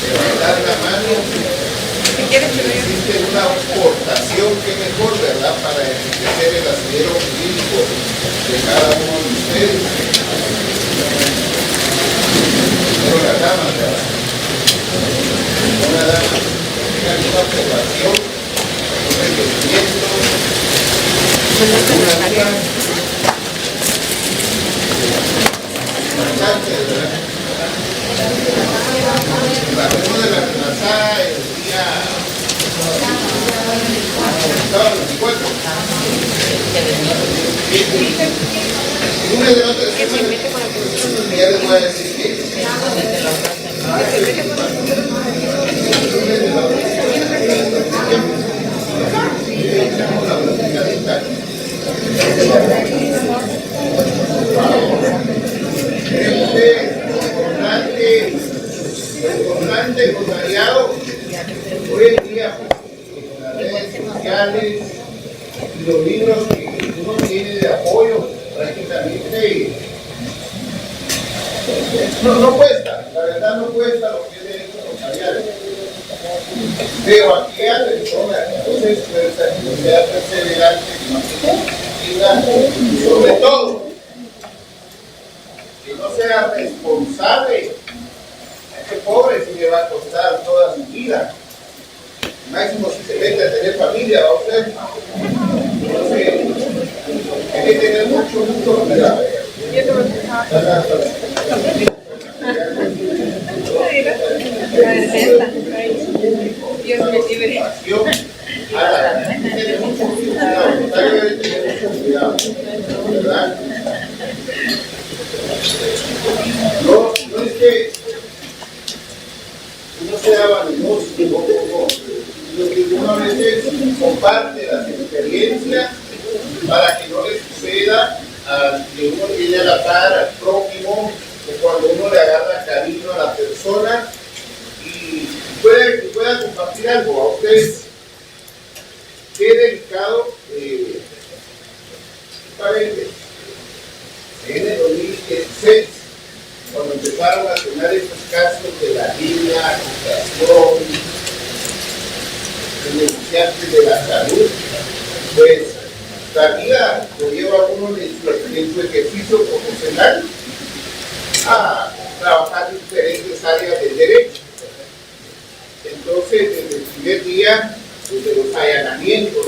Levantar la mano. Existe una aportación que mejor, ¿verdad?, para enriquecer el asidero jurídico de cada uno de ustedes. Pero la dama, ¿verdad? Una dama que tenga una aprobación, un requerimiento, una amiga bastante, ¿verdad? La reunión de la Renazada el día sábado 24. Una de las otras semanas, ya les voy a decir que importante notariado hoy en día, las redes sociales y los libros que uno tiene de apoyo prácticamente no cuesta, la verdad no cuesta lo que es derecho notarial, pero aquí a la persona entonces fuerza y sea perseverante y sobre todo que no sea responsable. Este pobre si le va a costar toda su vida. Máximo si se mete a tener familia, ¿va usted? Entonces, hay que tener mucho cuidado. Dios me libre. Hay que tener mucho cuidado, ¿verdad? No es que uno sea vanidoso, sino que uno a veces comparte las experiencias para que no le suceda que uno tiene a la cara al prójimo, o cuando uno le agarra cariño a la persona y pueda compartir algo a ustedes. Qué delicado, en el 2016, cuando empezaron a sonar estos casos de la línea, acusación, denunciantes de la salud, pues la vida lo lleva a uno en su ejercicio profesional a trabajar en diferentes áreas del derecho. Entonces, desde el primer día, desde los allanamientos,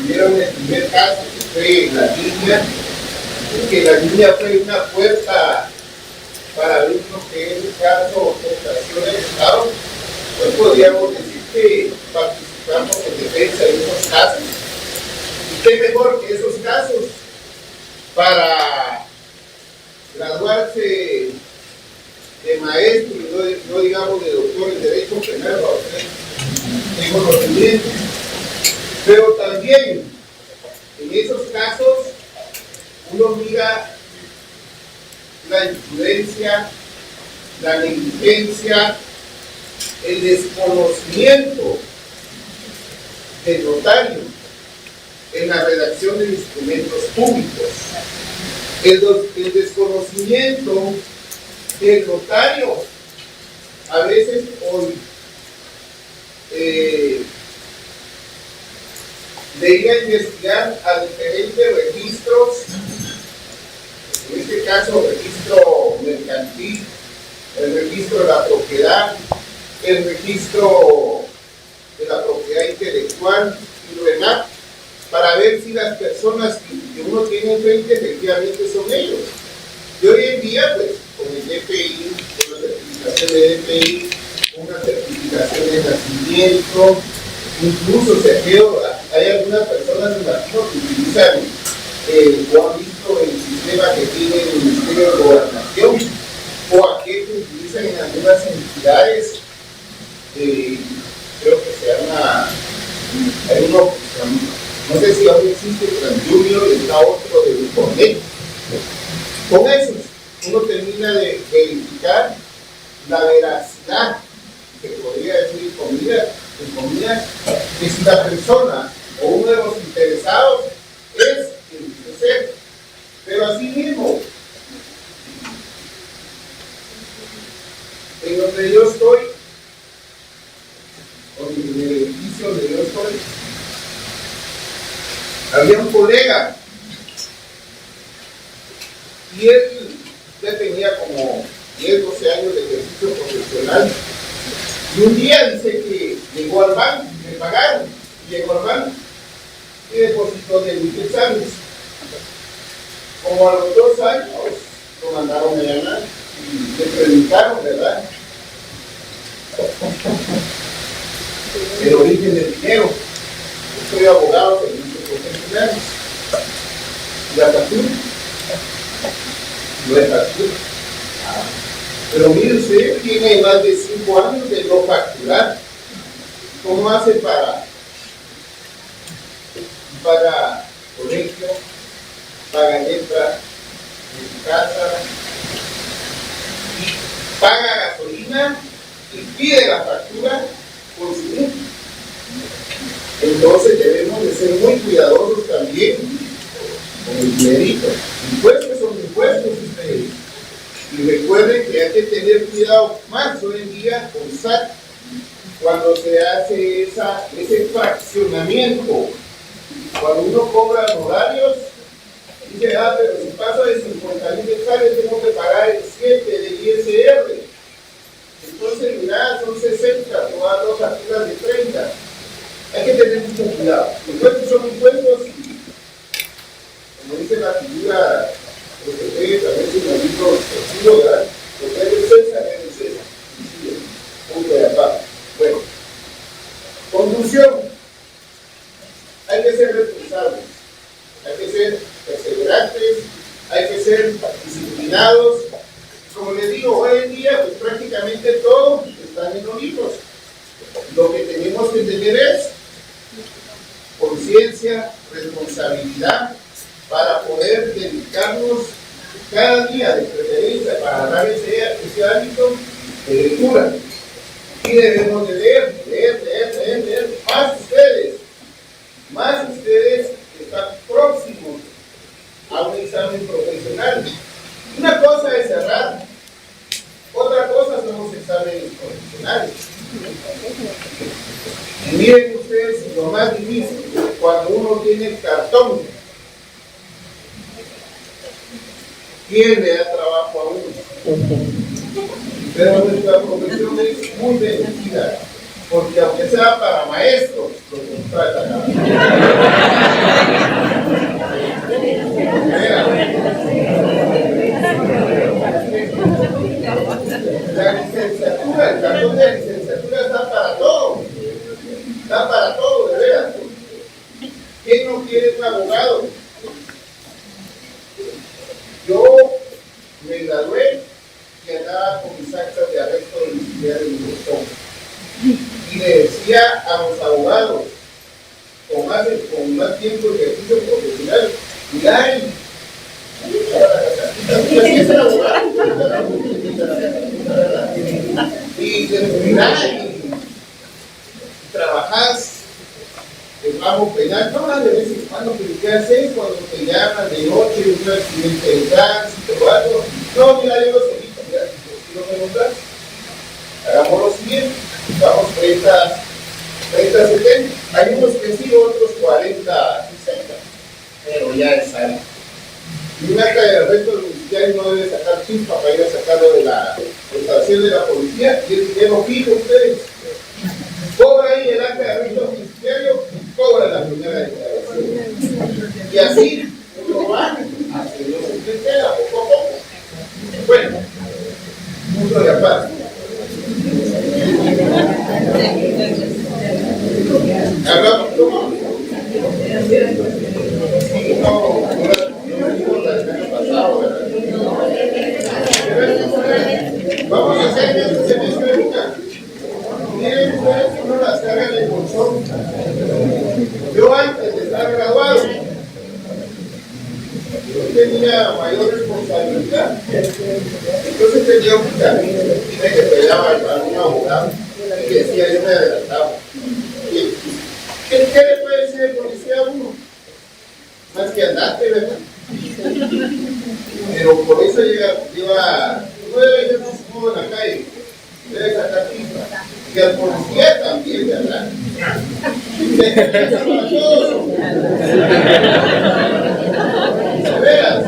vieron el primer caso que fue la línea, que la línea fue una puerta para ver lo que es el caso de operaciones de Estado, pues podríamos decir que participamos en defensa de esos casos. ¿Y qué mejor que esos casos para graduarse de maestro y no digamos de doctor en Derecho Penal, de conocimiento? Pero también en esos casos uno mira la imprudencia, la negligencia, el desconocimiento del notario en la redacción de instrumentos públicos, el desconocimiento del notario a veces hoy de ir a investigar a diferentes registros. En este caso, registro mercantil, el registro de la propiedad, el registro de la propiedad intelectual y lo demás, para ver si las personas que uno tiene enfrente efectivamente son ellos. Y hoy en día, pues, con el DPI, con la certificación de DPI, una certificación de nacimiento, incluso hay algunas personas, me imagino, que utilizan o han visto el sistema que tiene el Ministerio de Gobernación, o aquel que utilizan en algunas entidades, creo que se llama, hay uno, no sé si aún existe TransJunior, y está otro de Internet. Con eso uno termina de verificar la veracidad, que podría decir en comillas, que si la persona o uno de los interesados es quien dice ser. Pero asimismo, y él ya tenía como 10, 12 años de ejercicio profesional. Y un día dice que llegó al banco, me pagaron, llegó al banco y depositó de 1,000 quetzales. Como a los 2 años lo mandaron a llamar y le preguntaron, ¿verdad?, el origen del dinero. Yo soy abogado de servicios profesionales. La factura no es factura. Pero mire usted, tiene más de 5 años de no facturar. ¿Cómo hace para colegio, paga letra de su casa, y paga gasolina y pide la factura por su hijo? Entonces debemos de ser muy cuidadosos también con el dinerito. Impuestos son impuestos ustedes. Y recuerden que hay que tener cuidado más hoy en día con SAT cuando se hace ese fraccionamiento. Cuando uno cobra horarios, dice, pero si paso de 50,000 quetzales tengo que pagar el 7 de ISR. Entonces, mira, son 60, tú vas 2 facturas de 30. Hay que tener mucho cuidado. Impuestos son impuestos. Como dice la figura, lo que ustedes también se lo digo, ¿verdad? Lo que es el César, es el César. Punto de aparte. Bueno, conclusión. Hay que ser responsables. Hay que ser perseverantes. Hay que ser disciplinados. Como les digo, hoy en día, pues prácticamente todo está en los libros. Lo que tenemos que tener es conciencia, responsabilidad, para poder dedicarnos cada día de preferencia para agarrar ese hábito de lectura. Y debemos de leer. Más ustedes que están próximos a un examen profesional. Una cosa es cerrar, otra cosa son los exámenes profesionales. Y miren ustedes lo más difícil, cuando uno tiene cartón, ¿quién le da trabajo a uno? Pero nuestra profesión es muy bendecida, porque aunque sea para maestros, lo contratan a la licenciatura, el cartón de licenciatura está para todo. Está para todo, de veras. ¿Quién no quiere un abogado? Yo me gradué y andaba con mis actas de arresto domiciliario en mi botón. Y le decía a los abogados, con más tiempo de ejercicio profesional, mira, es el abogado. Y trabajás el pago penal, no de vez en cuando, pero ¿qué haces cuando te llaman de noche, un accidente de tránsito o algo? No, mira, yo los evito, mira, si no me nombras, hagamos lo siguiente, vamos 30, 70, hay unos que sí, otros 40, 60, pero ya es algo. Y un acta de arresto domiciliario no debe sacar chispa para ir a sacarlo de la estación de la policía, y el dinero fijo ustedes. Cobra ahí el acta de arresto domiciliario, cobra la primera declaración. Y así uno va haciendo su clientela poco a poco. Bueno, punto de aparte. Hablamos como vamos a hacer que se menciona. Miren ustedes cómo las cargan el bolsón. Yo antes de estar graduado, yo tenía mayor responsabilidad. Entonces tenía un camino que peleaba a un abogado y decía, yo me adelantaba. ¿Qué le puede decir el policía a uno? Más que andarte, ¿verdad? Pero por eso lleva 9 años en la calle, debe sacar chispa. Y al policía también, ¿verdad? Para todos. ¿De veras?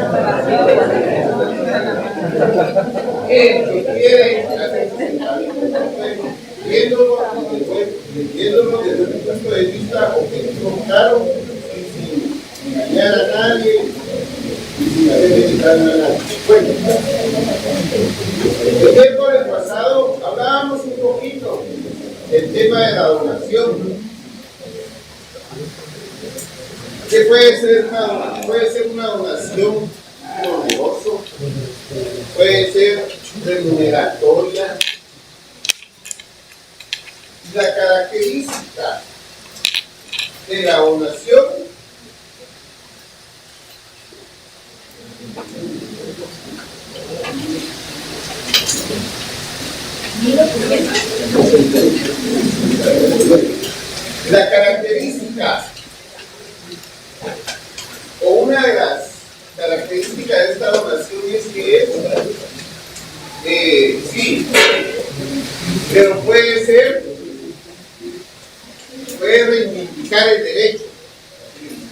Bueno, el miércoles pasado hablábamos un poquito del tema de la donación. ¿Qué puede ser una donación como negocio? Puede ser remuneratoria. La característica de la donación o una de las características de esta donación es que es sí, pero puede reivindicar el derecho.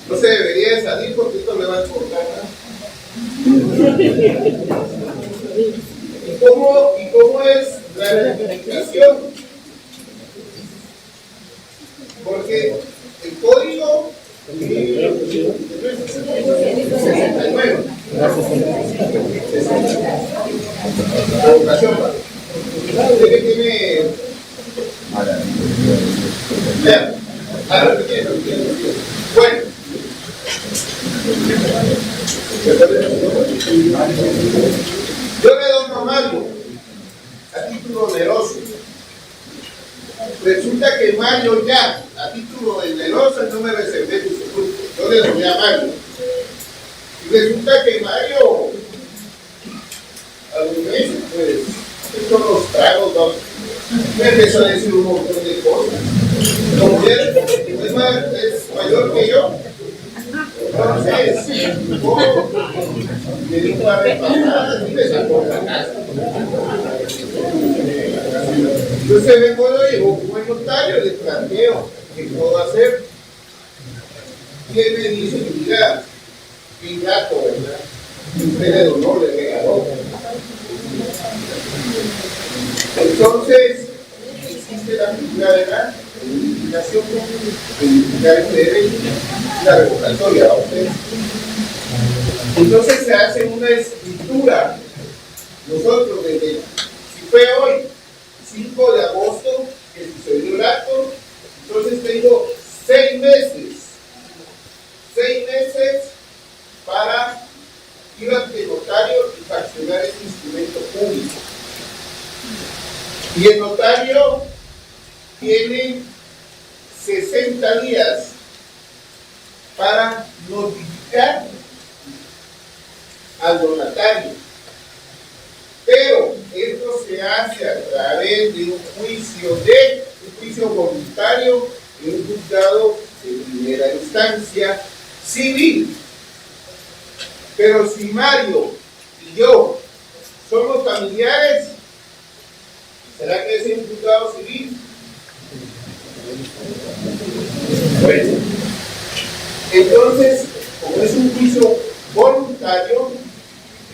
No se debería de salir porque esto le va a importar, ¿no? ¿Y cómo es la reivindicación? Porque el código 69 provocación, usted que tiene bueno, yo le doy a Mario a título oneroso. Resulta que Mario ya, a título oneroso, no me reservé su fruto. Yo le doy a Mario. Y resulta que Mario, a los meses, pues, estos los tragos, ¿no? Me empezó a decir un montón de cosas. Como él es mayor que yo, entonces, me dijo a repasar y me sacó de la casa. Entonces vengo yo y digo, buen notario, le planteo qué puedo hacer. Y él me dice, mira, qué gato, ¿verdad? Usted le donó, le regaló. Entonces, existe la figura de la reivindicación, reivindicar este derecho, la revocatoria a usted. Entonces se hace una escritura. Nosotros, desde, si fue hoy, 5 de agosto, que sucedió el acto, entonces tengo 6 meses para ir ante el notario y fraccionar este instrumento público. Y el notario tiene 60 días para notificar al donatario. Pero esto se hace a través de un juicio voluntario en un juzgado de primera instancia civil. Pero si Mario y yo somos familiares, ¿será que es un juzgado civil? Bueno, entonces, como es un juicio voluntario,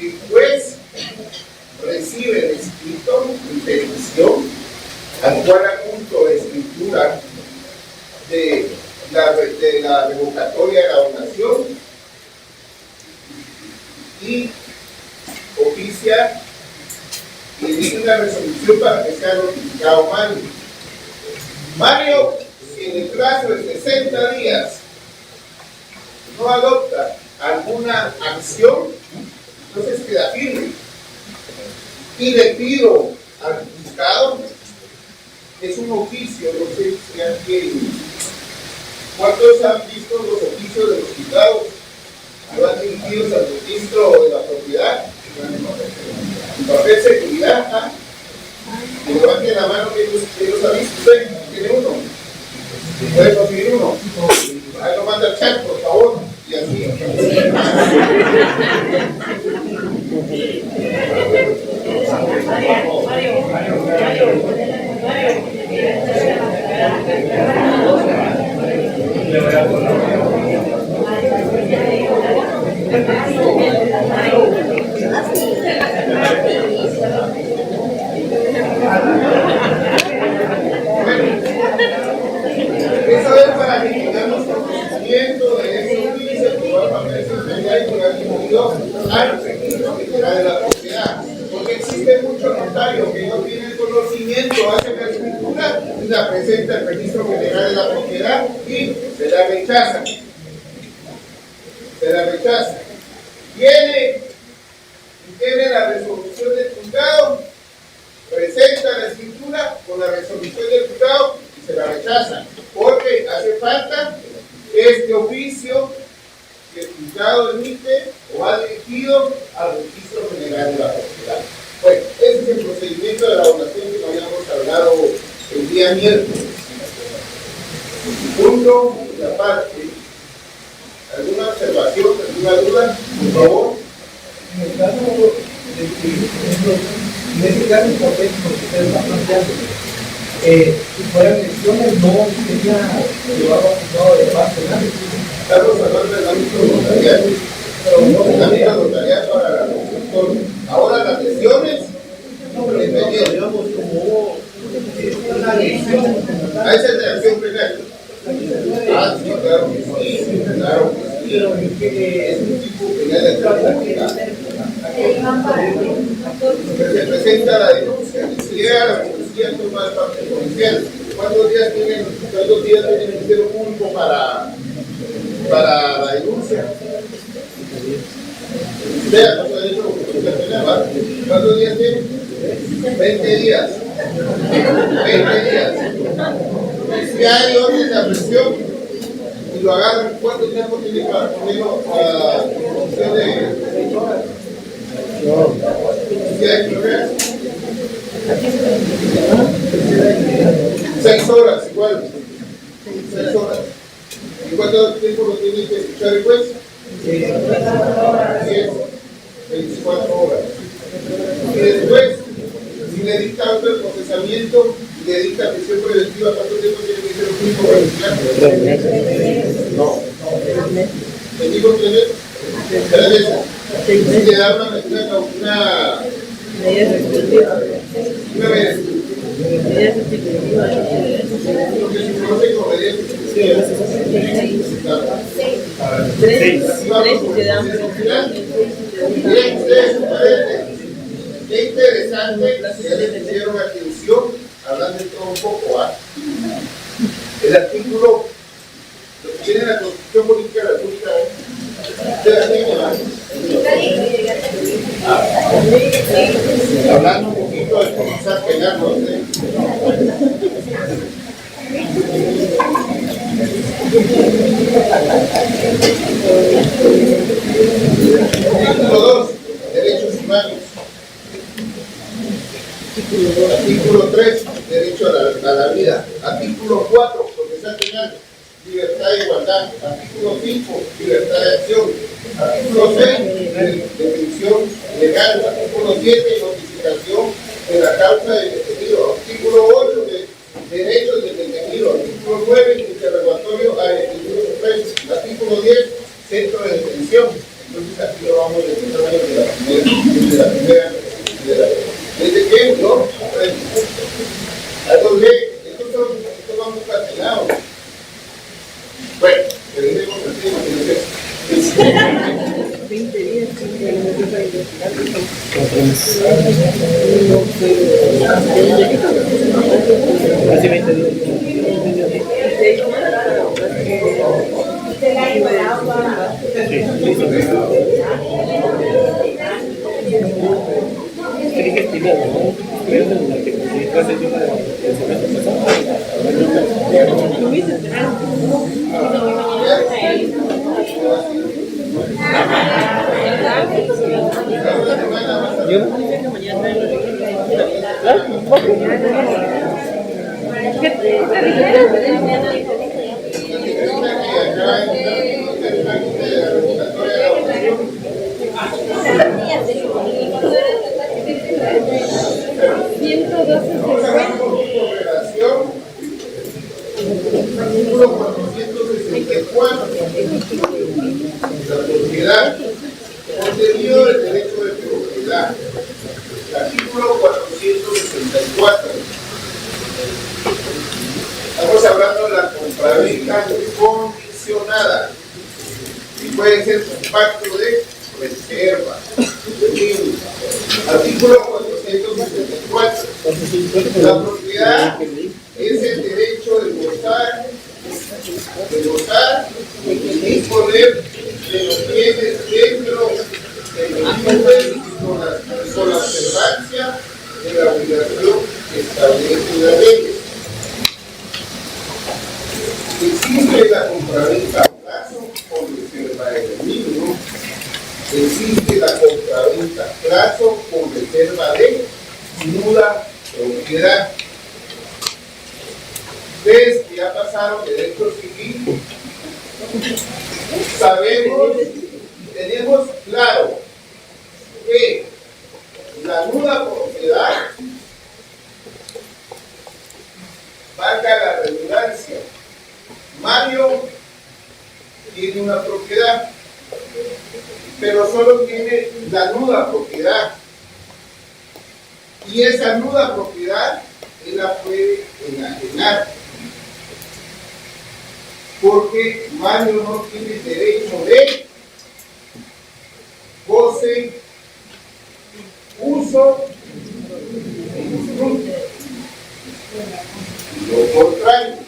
el juez recibe el escrito de petición al cual adjunto la escritura de la revocatoria de la donación y oficia y emite una resolución para que sea notificado Mario. Mario, si en el plazo de 60 días no adopta alguna acción, entonces queda firme. Y le pido al juzgado, es un oficio, no sé si alguien, ¿cuántos han visto los oficios de los juzgados? ¿Lo han dirigidos al registro de la propiedad? El papel de seguridad, ¿ah? Que levanten la mano que los ha visto. ¿Usted tiene uno? ¿Puede conseguir uno? Ahí lo manda el chat, por favor. Y así. Eso es para que tengamos conocimiento de eso. propiedad y atribuido al registro general de la propiedad. Porque existe mucho notario que no tiene el conocimiento, hace la escritura y la presenta al registro general de la propiedad y se la rechaza. Se la rechaza. Tiene la resolución del juzgado, presenta la escritura con la resolución del juzgado y se la rechaza. Porque hace falta este oficio que el juzgado emite o ha dirigido al registro general de la propiedad. Bueno, ese es el procedimiento de la elaboración que habíamos hablado el día miércoles. Punto y aparte. ¿Alguna observación, alguna duda? Por favor. En el caso de que, en ese caso hipotético que usted está planteando, si fueran elecciones, no sería llevado a juzgado de paz penal. Estamos hablando del ámbito notarial. El ámbito notarial para la construcción. Ahora las lesiones, digamos, como una elección. a esa es la acción penal. Ah, sí, claro que sí, claro que sí. Es un tipo penal de acción. Se presenta la denuncia, y si llega a la policía, toma el parte policial. ¿Cuántos días tienen el Ministerio Público para la denuncia? Vea, no se ha dicho ¿cuántos días tiene? 20 días. 20 días. Si hay orden de aprehensión y lo agarran, ¿cuánto tiempo tiene para ponerlo a disposición de? ¿Qué hay que ver? 6 horas, igual. 6 horas. ¿Y cuánto tiempo lo tiene que escuchar el juez? 10, 24 horas. Y después, si le dicta otro el procesamiento y le dicta prisión preventiva, ¿cuánto tiempo tiene que ser un tiempo para vigilar? No. ¿Le digo 3 meses? 3 meses. Si le da una vez. Lo que se conoce como medida qué interesante que ya les hicieron atención, hablando de todo un poco. El artículo, lo que tiene la Constitución Política de la República hablando un poquito de comenzar a pegarnos. Artículo 2, derechos humanos. Artículo 3, derecho a la vida. Artículo 4, procesal penal, libertad e igualdad. Artículo 5, libertad de acción. Artículo 6, definición legal. Artículo 7, notificación de la causa del detenido. Artículo 8, derechos del detenido. Artículo 9, interrogatorio al detenido preso. Artículo 10, centro de detención. Entonces aquí lo vamos a decir de la primera. ¿Desde qué? ¿No? Algo de esto vamos cancelados. Bueno, terminemos el tema. 20 días. Casi 20 días. Artículo 464. La propiedad. Contenido del derecho de propiedad. Artículo 464. Estamos hablando de la compraventa condicionada. puede ser un pacto de reserva. Artículo 464. La propiedad es el derecho de gozar y disponer de los bienes dentro de los límites y con la observancia de la obligación que establece la ley. Existe la compraventa a plazo con reserva de dominio. Existe la compraventa a plazo con reserva de nuda propiedad. Ustedes que ya pasaron derecho civil, sabemos y tenemos claro que la nuda propiedad, valga la redundancia, Mario tiene una propiedad, pero solo tiene la nuda propiedad. Y esa nuda propiedad él la puede enajenar, porque Mario no tiene derecho de goce, uso y disfrute. Lo contrario.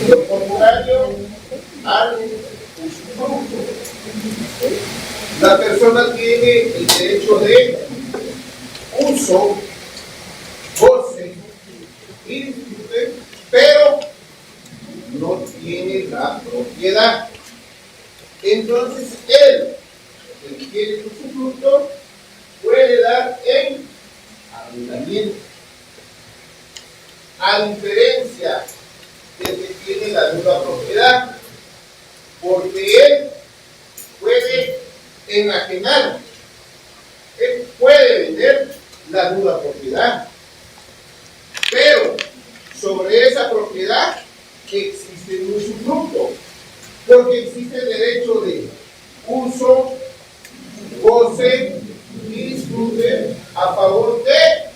Lo contrario al usufructo. La persona tiene el derecho de uso, goce y disfrute, pero no tiene la propiedad. Entonces él, el que tiene el usufructo, puede dar en arrendamiento. A diferencia del que tiene la nuda propiedad, porque él puede enajenar, él puede vender la nuda propiedad, pero sobre esa propiedad existe un usufructo, porque existe el derecho de uso, goce y disfrute a favor de,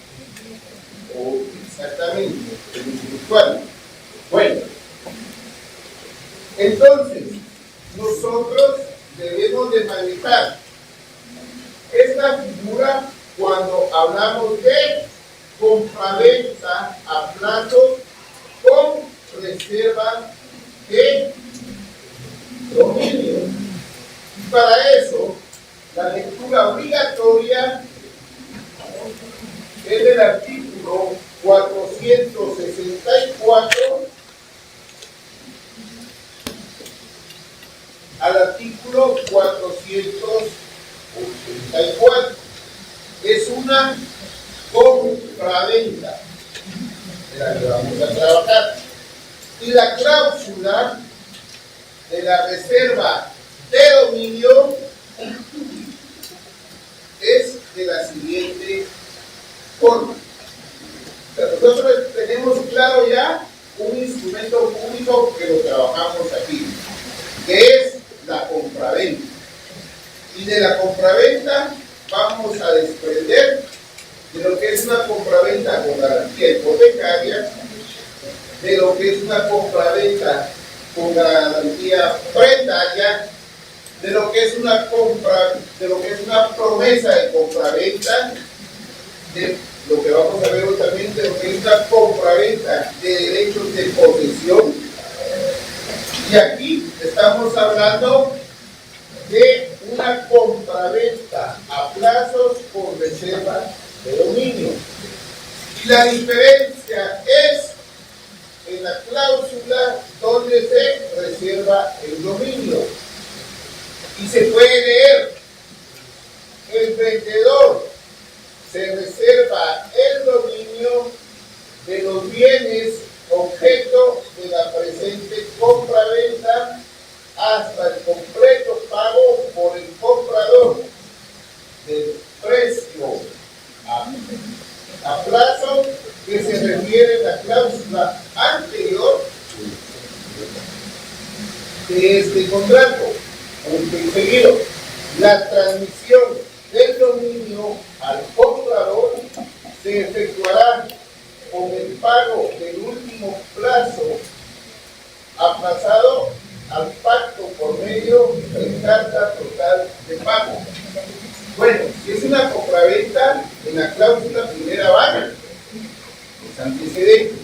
o exactamente, el intelectual. Bueno, entonces nosotros debemos de manejar esta figura cuando hablamos de compraventa a plazo con reserva de dominio. Y para eso, la lectura obligatoria es del artículo 464 al artículo 484. Es una compraventa de la que vamos a trabajar. Y la cláusula de la reserva de dominio es de la siguiente forma. Nosotros tenemos claro ya un instrumento público que lo trabajamos aquí, que es la compraventa. Y de la compraventa vamos a desprender de lo que es una compraventa con garantía hipotecaria, de lo que es una compraventa con garantía pretaria, de lo que es una promesa de compraventa, de lo que vamos a ver hoy también, de lo que es una compraventa de derechos de posesión. Y aquí estamos hablando de una compraventa a plazos con reserva de dominio. Y la diferencia es en la cláusula donde se reserva el dominio. Y se puede leer: el vendedor se reserva el dominio de los bienes objeto de la presente compraventa hasta el completo pago por el comprador del precio a plazo que se refiere a la cláusula anterior de este contrato. Punto seguido. La transmisión del dominio al comprador se efectuará con el pago del último plazo aplazado al pacto por medio de carta total de pago. Bueno, si es una compraventa, en la cláusula primera van los antecedentes.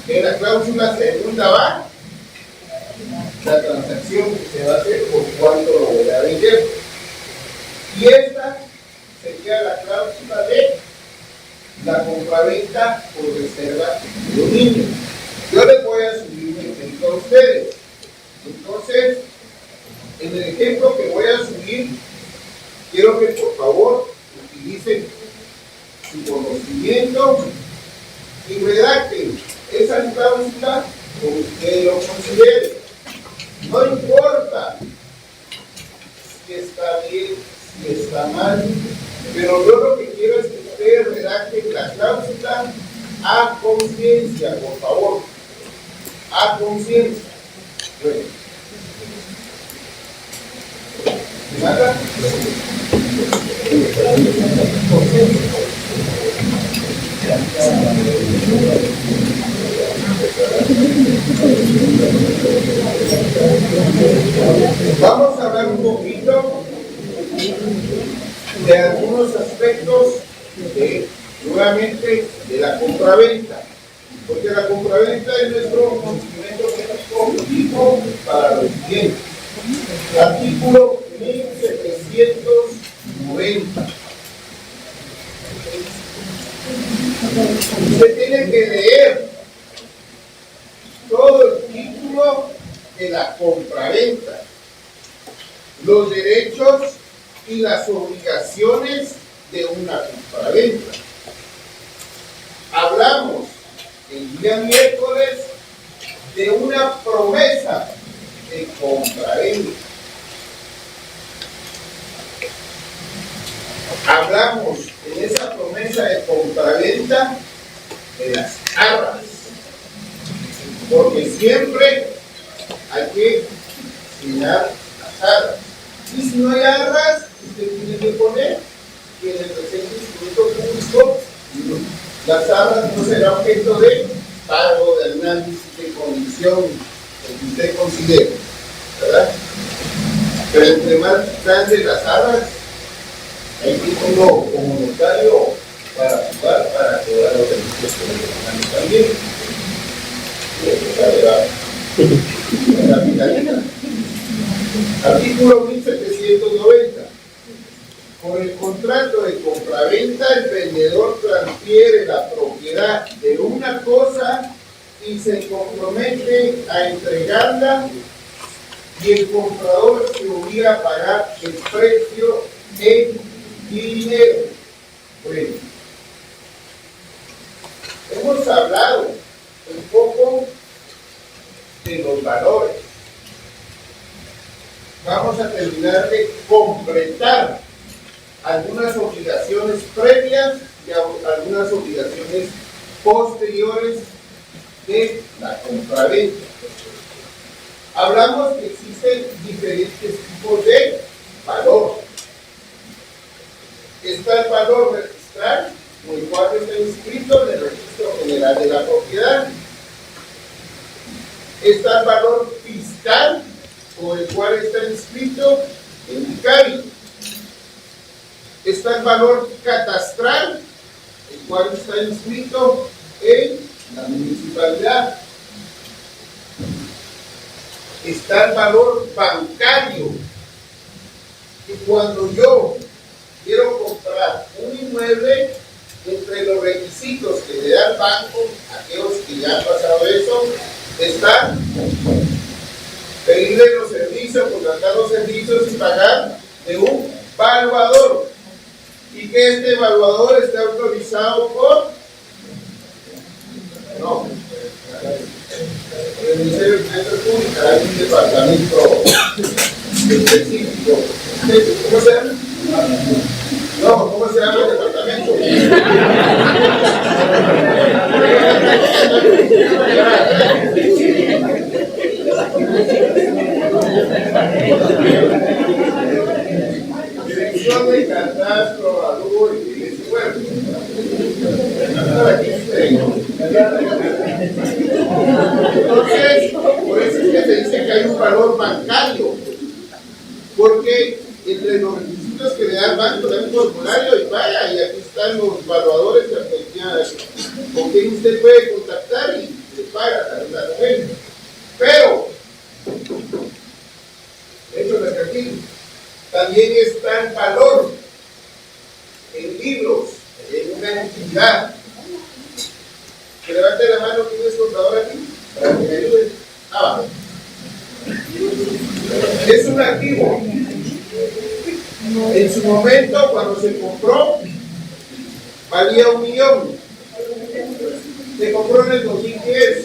En la cláusula segunda va la transacción que se va a hacer, por cuánto lo voy a vender. Y esta sería la cláusula de la compraventa por reserva de dominio. Yo les voy a subir un ejemplo a ustedes. Entonces, en el ejemplo que voy a subir, quiero que por favor utilicen su conocimiento y redacten esa cláusula como ustedes lo consideren. No importa si está bien, si está mal, pero yo lo que quiero es que ustedes redacten la cláusula a conciencia, por favor. A conciencia. Bueno. ¿Nada? Vamos a hablar un poquito de algunos aspectos nuevamente de la compraventa, porque la compraventa es nuestro conocimiento técnico para los clientes. Artículo 1790. Usted tiene que leer todo el título de la compraventa, los derechos y las obligaciones de una compraventa. Hablamos el día miércoles de una promesa de compraventa. Hablamos en esa promesa de compraventa de las arras, porque siempre hay que señalar las arras. Y si no hay arras, usted tiene que poner que en el presente instrumento público las arras no será objeto de pago, de análisis, de condición, lo que usted considere, ¿verdad? Pero entre más grandes las arras, hay que uno como notario para jugar, para cobrar los servicios que también. La capitalina. Artículo 1790. Con el contrato de compraventa, el vendedor transfiere la propiedad de una cosa y se compromete a entregarla, y el comprador se obliga a pagar el precio en dinero. Bueno, hemos hablado un poco de los valores. Vamos a terminar de completar algunas obligaciones previas y algunas obligaciones posteriores de la compraventa. Hablamos que existen diferentes tipos de valor. Está el valor registral, con el cual está inscrito en el Registro General de la Propiedad. Está el valor fiscal, con el cual está inscrito en el CARI. Está el valor catastral, el cual está inscrito en la municipalidad. Está el valor bancario, y cuando yo quiero comprar un inmueble, entre los requisitos que le da el banco, aquellos que ya han pasado eso, están pedirle los servicios, contratar los servicios y pagar de un evaluador, y que este evaluador esté autorizado por el Ministerio de Finanzas Públicas. Hay un departamento específico. ¿Cómo se llama? No, ¿cómo se llama el departamento? Dirección de catastro, valor y bienes y un valor bancario, porque entre los requisitos que le da el banco, le da un formulario y vaya, y aquí están los evaluadores con quien usted puede contactar y le paga la renta. Pero, eso es aquí, también está el valor en libros, en una entidad. Que levante la mano, ¿quién es contador aquí? Para que me ayude. Abajo. Es un activo. En su momento, cuando se compró, valía $1 millón. Se compró en el 2010.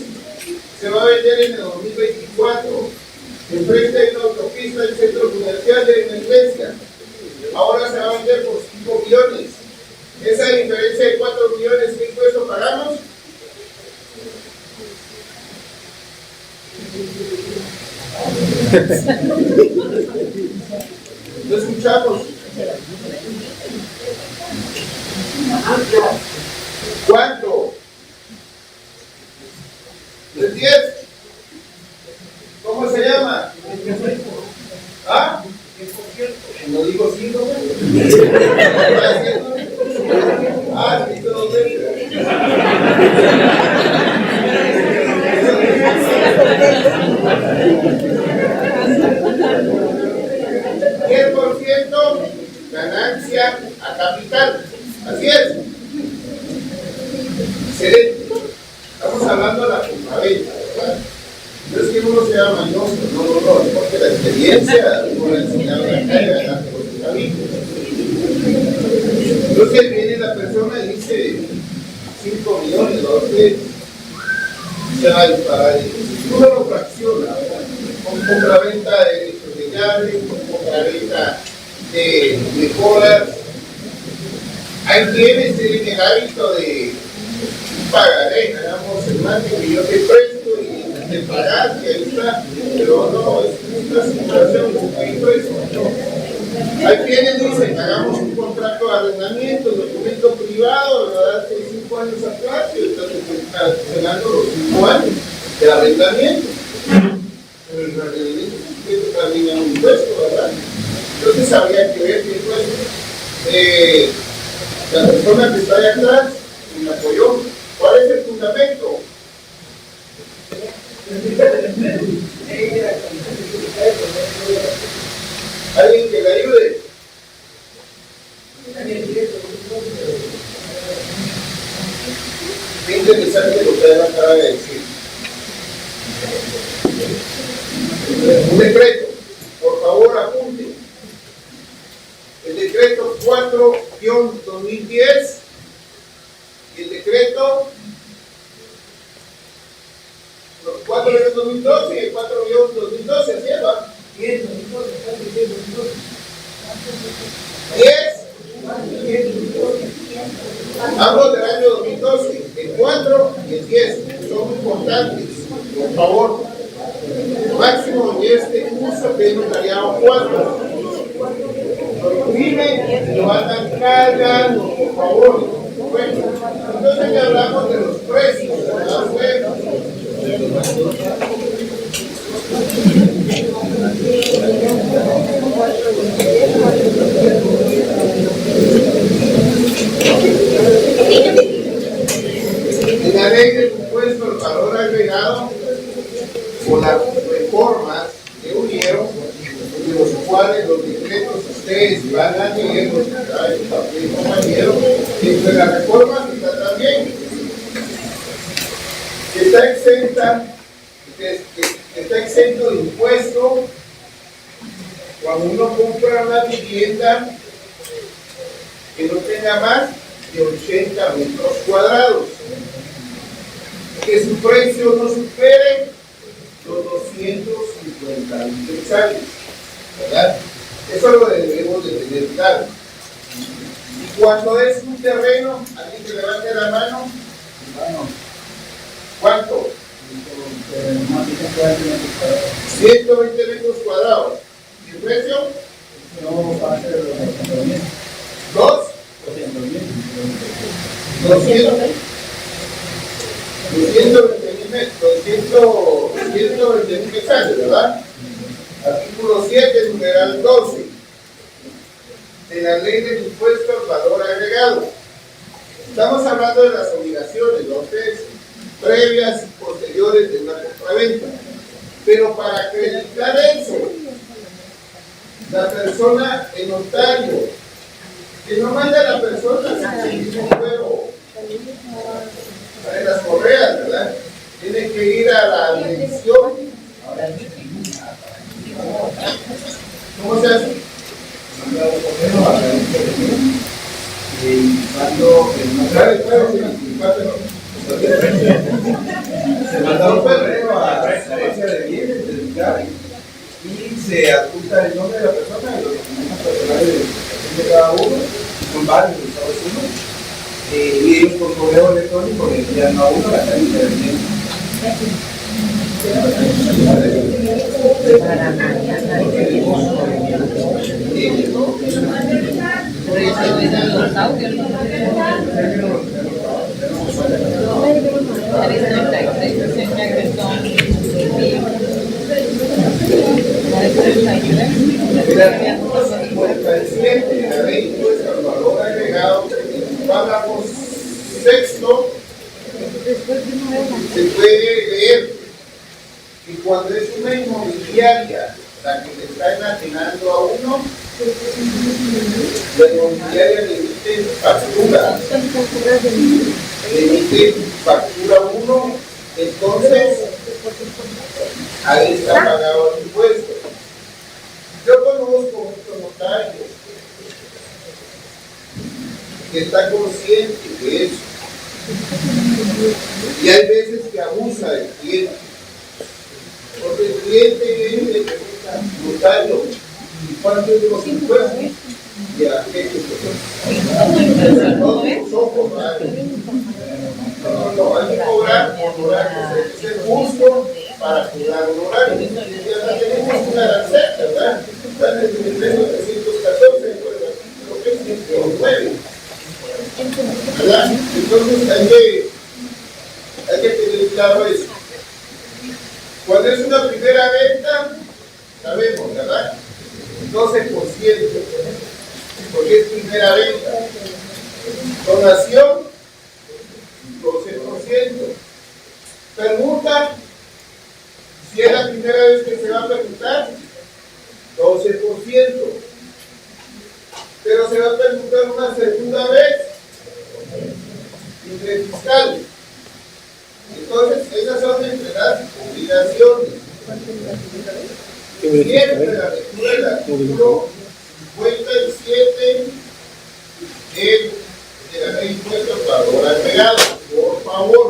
Se va a vender en el 2024. Enfrente de una autopista del centro comercial de la iglesia. Ahora se va a vender por 5 millones. Esa diferencia de 4 millones, ¿qué impuesto pagamos? ¿No escuchamos? ¿Cuánto? ¿El 10? ¿Cómo se llama? ¿Ah? No digo 5. Ah, sí, todo bien. 10% ganancia a capital. Así es. Excelente. Estamos hablando de la compraventa, ¿verdad? No es que uno sea mañoso, no, es porque la experiencia uno le ha enseñado la calle a la entonces viene la persona y dice 5 millones, se va a disparar. Uno lo fracciona, con compraventa de derechos de llave, con compraventa de mejoras. Hay quienes tienen el hábito de pagaré, hagamos el margen que yo te presto y de pagar, que ahí está, pero no, es una simulación, hay precio, no. Hay quienes dicen, hagamos un contrato de arrendamiento, documento privado, ¿verdad? Hace 5 años atrás, y está funcionando los 5 años de arrendamiento. Pero el arrendamiento también es un impuesto, ¿verdad? Entonces habría que ver qué impuesto. La persona que está allá atrás me apoyó. ¿Cuál es el fundamento? ¿Alguien que le ayude? Qué interesante lo que él acaba de decir. Un decreto, por favor apunte. El decreto 4-2010 y el decreto 4-2012 y el 4-2012, ¿así es? 10. Hablo del año 2012, el 4 y el 10, son importantes, por favor. Máximo de este curso que es notariado 4. Lo imprimen y lo andan cargando, por favor. Bueno, entonces ya hablamos de los precios, ¿verdad? En la ley del impuesto al valor agregado, o las reformas que huyeron, de los cuales los decretos ustedes van a leer, los compañeros, entre las reformas está también que está exento de impuesto cuando uno compra una vivienda que no tenga más de 80 metros cuadrados, que su precio no supere los 250,000 quetzales, ¿verdad? Eso lo debemos de tener claro. Y cuando es un terreno, alguien que levante la mano, ¿cuánto? 120 metros cuadrados. ¿Y el precio? No va a ser 2. 220,000 quetzales, ¿verdad? Artículo 7, numeral 12, de la ley del impuesto al valor agregado. Estamos hablando de las obligaciones, ¿no? Previas y posteriores de una compraventa. Pero para acreditar eso, la persona, el notario, que no manda a la persona sin ningún juego en las correas, ¿verdad? Tiene que ir a la dirección. ¿Cómo se hace? Manda un correo a la dirección se manda un correo a la gerencia de bienes del lugar y se adjunta el nombre de la persona y los documentos personales de identificación de cada uno, son varios de Estados Unidos, y ellos por correo electrónico le envían a uno la tarifa de bienes. El artículo 57 de la ley impuesta al valor agregado, en el párrafo sexto, se puede leer que cuando es una inmobiliaria la que le está enajenando a uno, la inmobiliaria le emite factura. Le emite factura a uno, entonces ahí está pagado el impuesto. Yo conozco muchos notarios que están conscientes de eso. Y hay veces que abusa del cliente. Porque el cliente viene y le pregunta, notario, ¿cuánto es de los impuestos? Y a qué todos los ojos, no, hay que cobrar por horario, hay que ser justo para cobrar un horario. Ya tenemos una arancel, ¿verdad? Están en el 314, por el artículo 109. ¿Verdad? Entonces hay que tener claro eso. Cuando es una primera venta, sabemos, ¿verdad? 12%, porque es primera venta. Donación, 12%. Permuta, si es la primera vez que se va a permutar, 12%. Pero se va a permutar una segunda vez, entre fiscal. Entonces, esas son entre las obligaciones. Siempre la lectura del artículo 57 de la ley impuesta al valor agregado, por favor.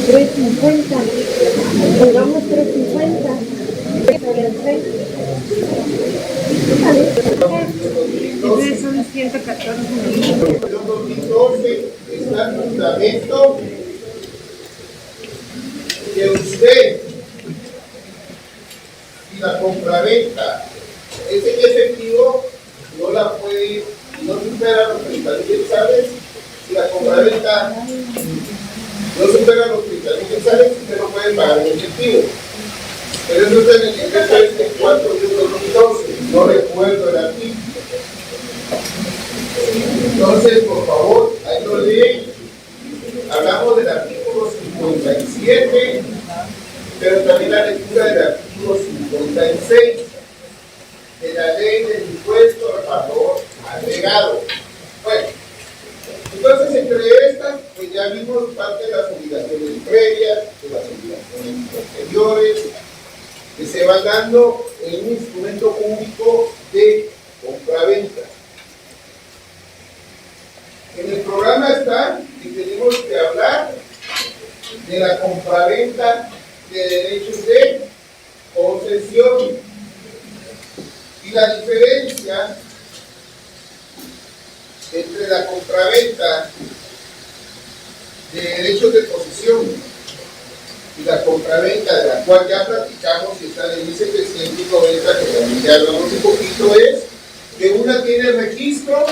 $3.50, pongamos $3.50. Entonces son 114 millones. En 2012 está el fundamento que usted y la compraventa es en efectivo no la puede, no supera los 30,000 quetzales. Si la compraventa no supera los 30,000 quetzales, usted no puede pagar en efectivo. Pero eso está en el decreto este 4 de 2012, no recuerdo el artículo. Entonces, por favor, ahí lo leen. Hablamos del artículo 57, pero también la lectura del artículo 56 de la ley del impuesto al valor agregado. Bueno, entonces entre estas, pues ya vimos parte de las obligaciones previas, de las obligaciones posteriores, que se van dando en un instrumento público de compraventa. En el programa está que tenemos que hablar de la compraventa de derechos de posesión y la diferencia entre la compraventa de derechos de posesión y la compraventa compraventa, de la cual ya platicamos y está en 1790, que también ya hablamos un poquito, es que una tiene registro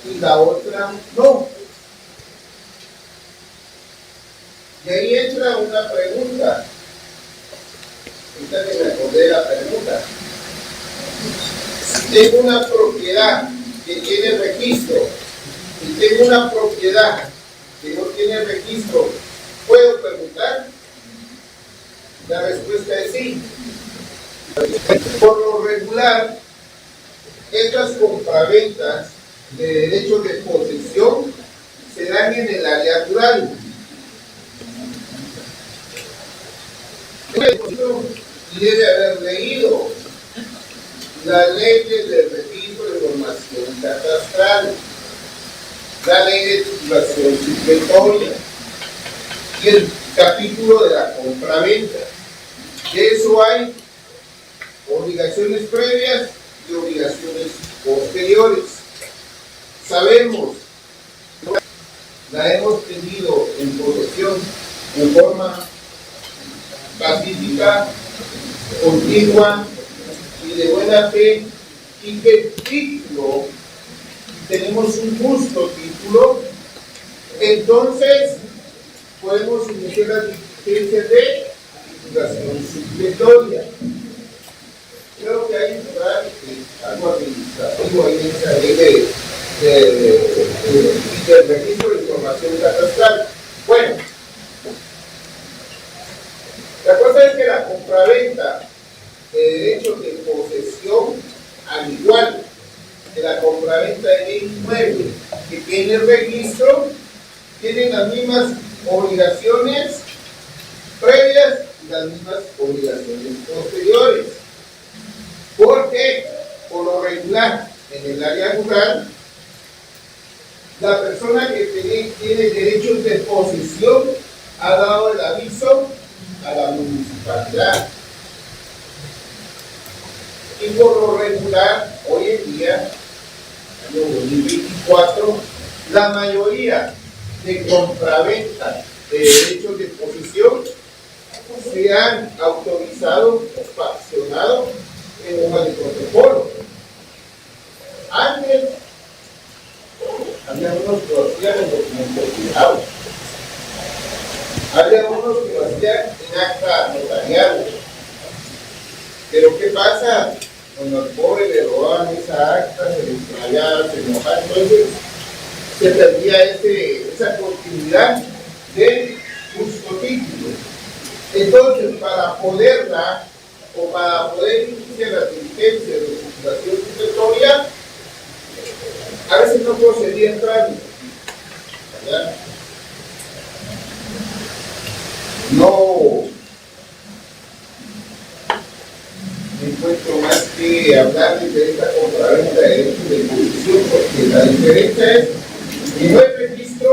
y la otra no. Y ahí entra una pregunta. Ahorita que me acordé de la pregunta. Si tengo una propiedad que tiene registro y tengo una propiedad que no tiene registro, ¿puedo preguntar? La respuesta es sí. Por lo regular, estas compraventas de derechos de posesión se dan en el área rural. Y debe haber leído las leyes del registro de información catastral, la ley de titulación supletoria y el capítulo de la compraventa. De eso hay obligaciones previas y obligaciones posteriores. Sabemos, la hemos tenido en posesión en forma pacífica, continua y de buena fe, y que el título, tenemos un justo título, entonces podemos iniciar las diligencias de titulación supletoria. Creo que hay un algo administrativo ahí en esa ley del registro de información catastral. Bueno, la cosa es que la compraventa de derechos de posesión, al igual que la compraventa de inmueble que tiene registro, tienen las mismas obligaciones previas y las mismas obligaciones posteriores. Porque, por lo regular, en el área rural, la persona que tiene derechos de posesión ha dado el aviso a la municipalidad. Y por lo regular, hoy en día, año 2024, la mayoría de compraventa de derechos de posesión se han autorizado o fraccionado en hojas de protocolo. Antes había unos que lo hacían en documentos firmados, había unos que lo hacían en acta notarial. Pero ¿qué pasa? Cuando al pobre le robaban esa acta, se le extraviaba, se enojaba, entonces se perdía esa continuidad del justo título. Entonces, para poderla, o para poder iniciar las diligencias de titulación supletoria, a veces no procedía el trámite, ¿verdad? No me encuentro más que hablar de esta compraventa de derechos de posesión, porque la diferencia es que no hay registro,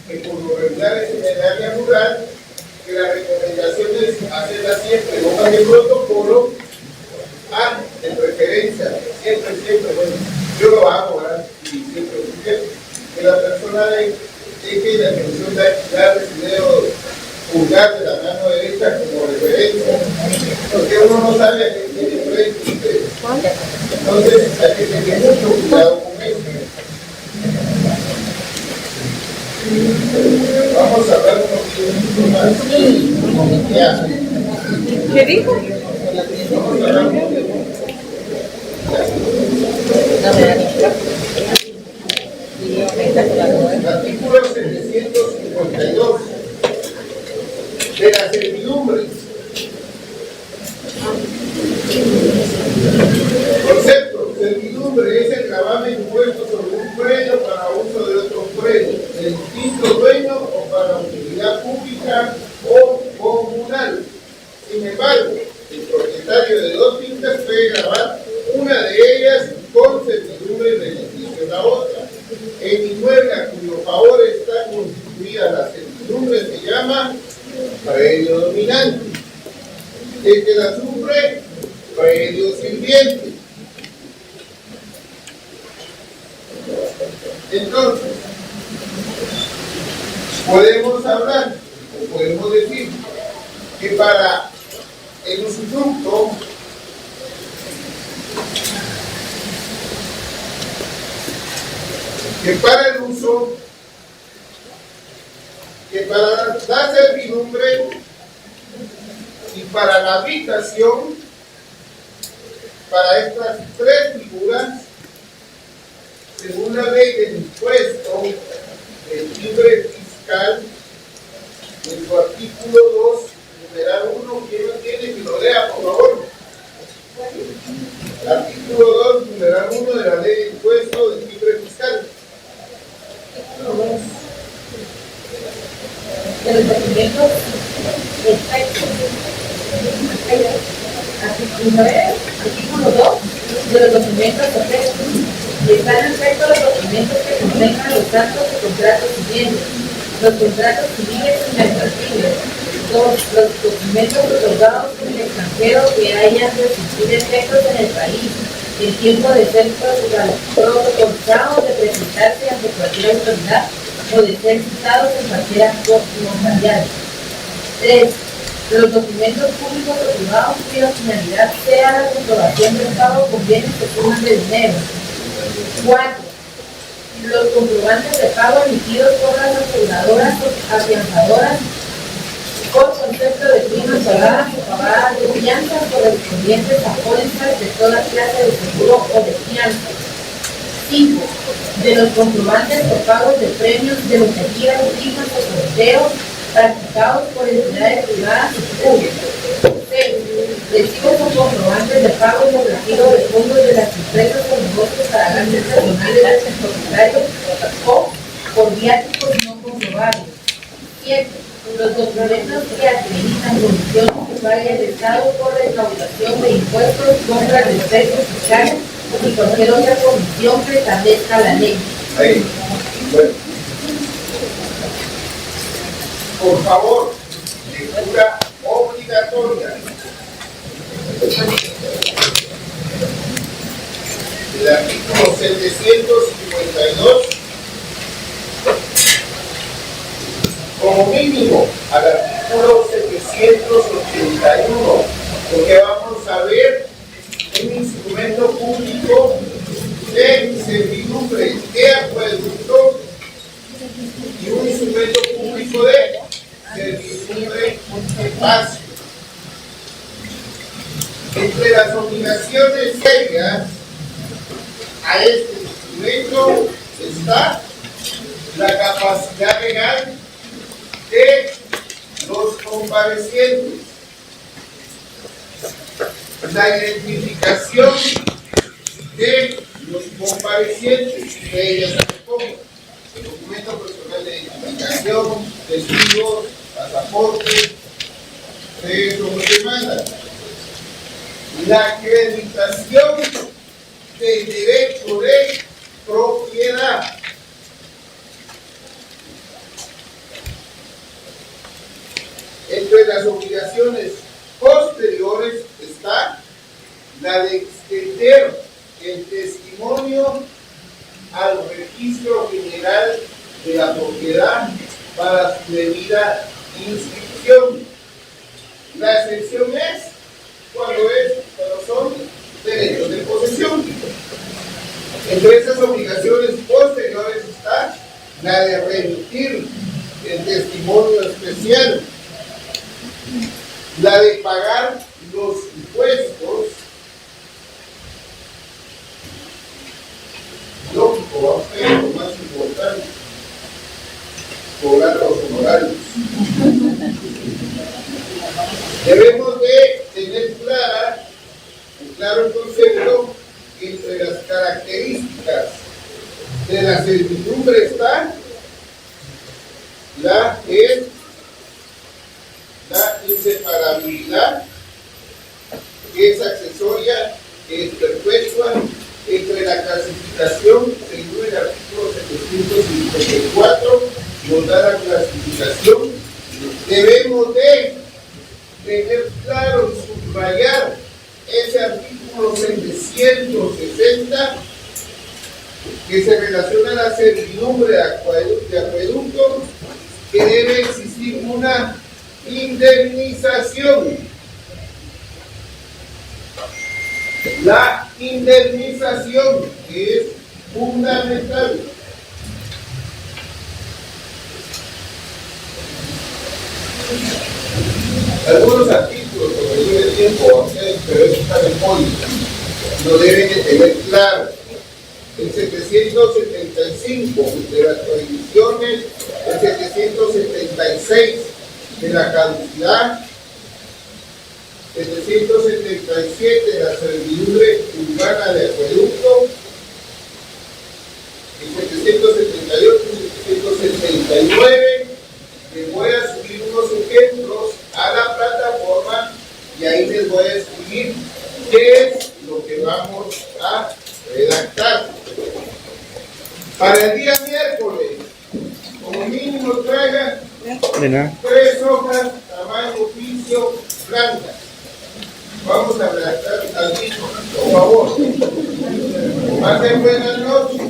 que por lo regular es en el área rural, que la recomendación es hacerla siempre en hojas de protocolo, de preferencia, siempre, bueno, yo lo hago, ¿verdad? Y siempre que la persona deje la mención de actividad de video pulgar de la mano derecha como referencia, porque uno no sabe a qué tiene frente. Entonces hay que tener mucho cuidado con eso. Vamos a hablar un poquito más. ¿Qué dijo? Vamos a hablar un poquito. Artículo 752 de la servidumbre. Concepto: servidumbre es el gravamen impuesto sobre un predio para uso de otro predio, del distinto dueño o para utilidad pública o comunal. Sin embargo, el propietario de dos fincas puede gravar una de ellas con servidumbre en beneficio de la otra. El inmueble a cuyo favor está constituida la servidumbre se llama predio dominante. El que la sufre, predio sirviente. Entonces, podemos hablar o podemos decir que para el usufructo que para el uso, que para la servidumbre y para la habitación, para estas tres figuras, según la ley del impuesto del libre fiscal, en su artículo 2, numeral 1, ¿quién lo tiene? Que lo lea, por favor. Artículo 2, numeral 1 de la ley de impuesto del libre fiscal. De los documentos efectos. Artículo 2 de los documentos efectos. Y están en efecto los documentos que contengan los datos de contratos siguientes: los contratos civiles y mercantiles. 2. Los documentos otorgados en el extranjero que hayan de surtir efectos en el país en tiempo de ser protocolizados, de presentarse ante cualquier autoridad o de ser citados en cualquier acto notarial. 3. Los documentos públicos o privados cuya finalidad sea la comprobación del pago con bienes que suman de dinero. 4. Los comprobantes de pago emitidos por las aseguradoras o afianzadoras por concepto de primas pagadas o pagadas de fianzas correspondientes a pólizas de toda clase de seguro o de fianza. 5. De los comprobantes o pagos de premios de loterías, rifas o sorteos practicados por entidades privadas y públicas. 6. Recibos o comprobantes de pago y de retiro de fondos de las empresas o negocios para gastos personales del propietario o por viáticos no comprobables. 7. Los documentos que acreditan condiciones que pague el Estado por recaudación de impuestos, compras de precios fiscales y cualquier otra comisión que establezca la ley. Ahí. Bueno. Por favor, lectura obligatoria. El artículo 752, como mínimo al artículo 781, porque vamos a ver un instrumento público de servidumbre de acueducto y un instrumento público de servidumbre de paso. Entre las obligaciones serias a este instrumento está la capacidad legal de los comparecientes, la identificación de los comparecientes, que ellas se pongan el documento personal de identificación, testigos, pasaporte, como se manda, la acreditación del derecho de propiedad. Entre las obligaciones posteriores está la de extender el testimonio al registro general de la propiedad para su debida inscripción. La excepción es cuando son derechos de posesión. Entre esas obligaciones posteriores está la de remitir el testimonio especial, la de pagar los impuestos, lógico, vamos a ver lo más importante, cobrar los honorarios. Debemos de tener claro el concepto que entre las características de la servidumbre está la inseparabilidad, que es accesoria, que es perpetua, entre la clasificación, según el artículo 754, nos da la clasificación. Debemos de tener claro y subrayar ese artículo 760 que se relaciona a la servidumbre de acueducto, que debe existir una indemnización. La indemnización es fundamental. Algunos artículos, por el de tiempo, pero eso está en póliza, lo deben de tener claro. El 775 de las prohibiciones, el 776 de la caducidad, 777 de la servidumbre urbana de acueducto, el 778 y 779. Les voy a subir unos ejemplos a la plataforma y ahí les voy a escribir qué es lo que vamos a redactar. Para el día miércoles, como mínimo traigan 3 hojas tamaño oficio blancas. Vamos a redactar al mismo, por favor. Pasen buenas noches.